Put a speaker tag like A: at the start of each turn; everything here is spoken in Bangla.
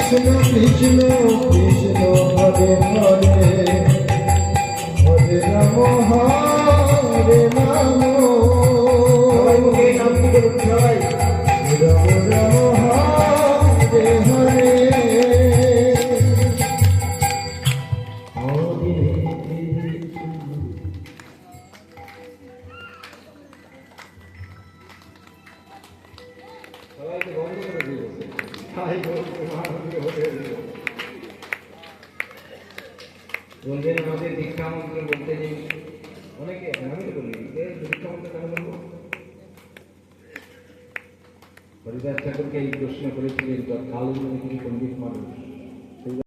A: Krishna Krishna Krishna Hare Hare Hare Ramo Hare Ramo Ramo Ramo Hare Hare
B: বলবেন আমাদের দীক্ষা মন্ত্র বলতে যে অনেকে আমি তো বলি দীক্ষা মন্ত্র কেন বলবো? হরিদাস ঠাকুরকে এই প্রশ্ন করেছিলেন, কাল তিনি পণ্ডিত মানুষ